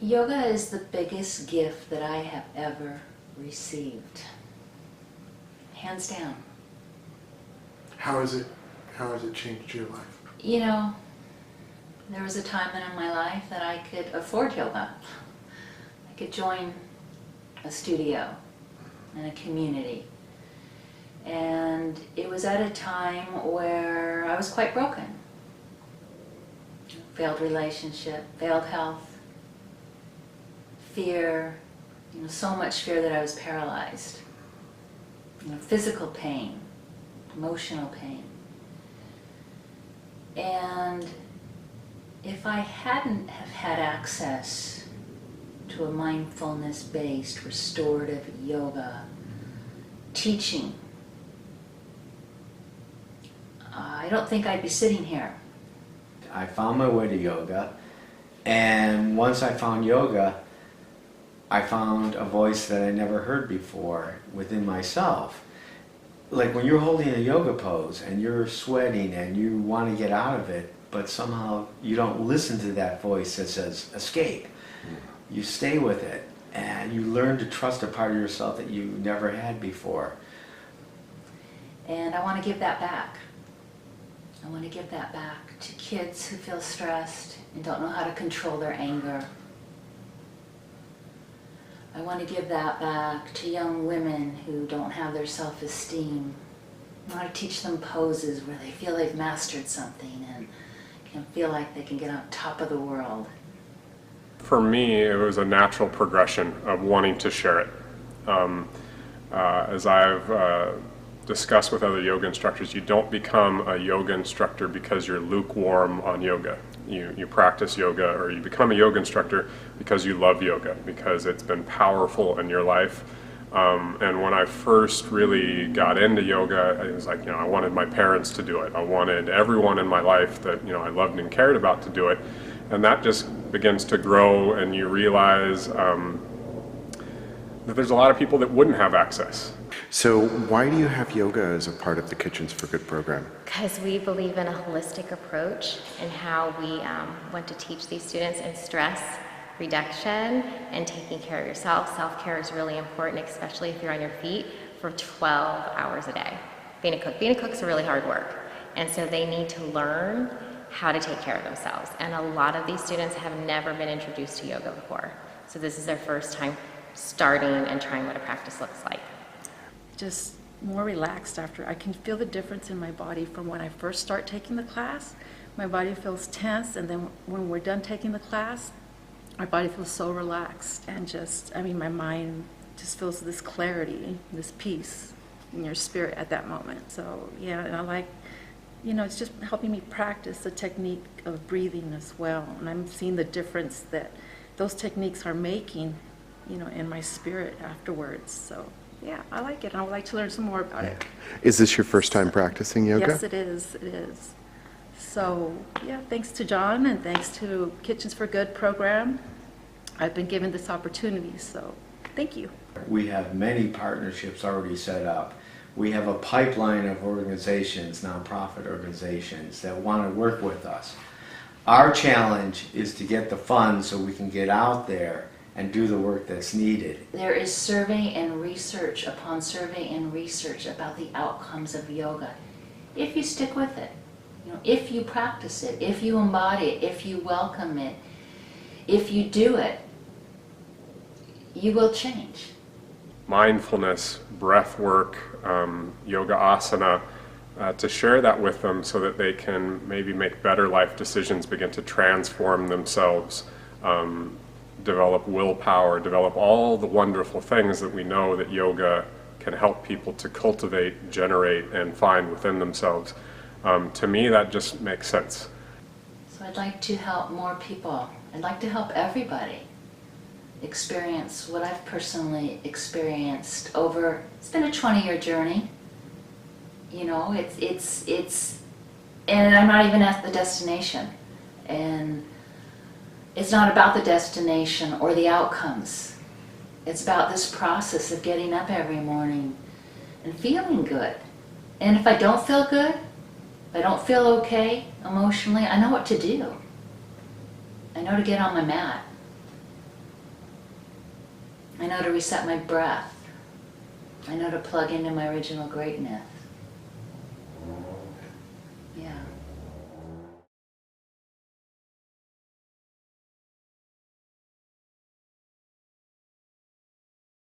Yoga is the biggest gift that I have ever received. Hands down. How has it changed your life? You know, there was a time in my life that I could afford yoga. I could join a studio and a community. And it was at a time where I was quite broken. Failed relationship, failed health, fear, so much fear that I was paralyzed. Physical pain, emotional pain. And if I hadn't have had access to a mindfulness-based restorative yoga teaching, I don't think I'd be sitting here. I found my way to yoga, and once I found yoga, I found a voice that I never heard before within myself. Like when you're holding a yoga pose and you're sweating and you want to get out of it, but somehow you don't listen to that voice that says escape. You stay with it and you learn to trust a part of yourself that you never had before. And I want to give that back. I want to give that back to kids who feel stressed and don't know how to control their anger. I want to give that back to young women who don't have their self-esteem. I want to teach them poses where they feel they've mastered something and can feel like they can get on top of the world. For me, it was a natural progression of wanting to share it. As I've discussed with other yoga instructors, you don't become a yoga instructor because you're lukewarm on yoga. You practice yoga, or you become a yoga instructor because you love yoga, because it's been powerful in your life. And when I first really got into yoga, it was like, I wanted my parents to do it. I wanted everyone in my life that, I loved and cared about to do it. And that just begins to grow, and you realize that there's a lot of people that wouldn't have access. So why do you have yoga as a part of the Kitchens for Good program? Because we believe in a holistic approach and how we want to teach these students in stress reduction and taking care of yourself. Self-care is really important, especially if you're on your feet for 12 hours a day. Being a cook's really hard work. And so they need to learn how to take care of themselves. And a lot of these students have never been introduced to yoga before. So this is their first time starting and trying what a practice looks like. Just more relaxed after. I can feel the difference in my body from when I first start taking the class. My body feels tense, and then when we're done taking the class, my body feels so relaxed, and my mind just feels this clarity, this peace in your spirit at that moment. So yeah, and I like, it's just helping me practice the technique of breathing as well. And I'm seeing the difference that those techniques are making, in my spirit afterwards. So yeah, I like it, and I would like to learn some more about it. Is this your first time practicing yoga? Yes, it is. It is. So yeah, thanks to JoAnn and thanks to Kitchens for Good program, I've been given this opportunity. So thank you. We have many partnerships already set up. We have a pipeline of organizations, nonprofit organizations, that want to work with us. Our challenge is to get the funds so we can get out there and do the work that's needed. There is survey and research upon survey and research about the outcomes of yoga. If you stick with it, if you practice it, if you embody it, if you welcome it, if you do it, you will change. Mindfulness, breath work, yoga asana, to share that with them so that they can maybe make better life decisions, begin to transform themselves, develop willpower, develop all the wonderful things that we know that yoga can help people to cultivate, generate, and find within themselves. To me, that just makes sense. So I'd like to help more people. I'd like to help everybody experience what I've personally experienced over, it's been a 20-year journey. And I'm not even at the destination. And it's not about the destination or the outcomes. It's about this process of getting up every morning and feeling good. And if I don't feel good, if I don't feel okay emotionally, I know what to do. I know to get on my mat I know to reset my breath. I know to plug into my original greatness.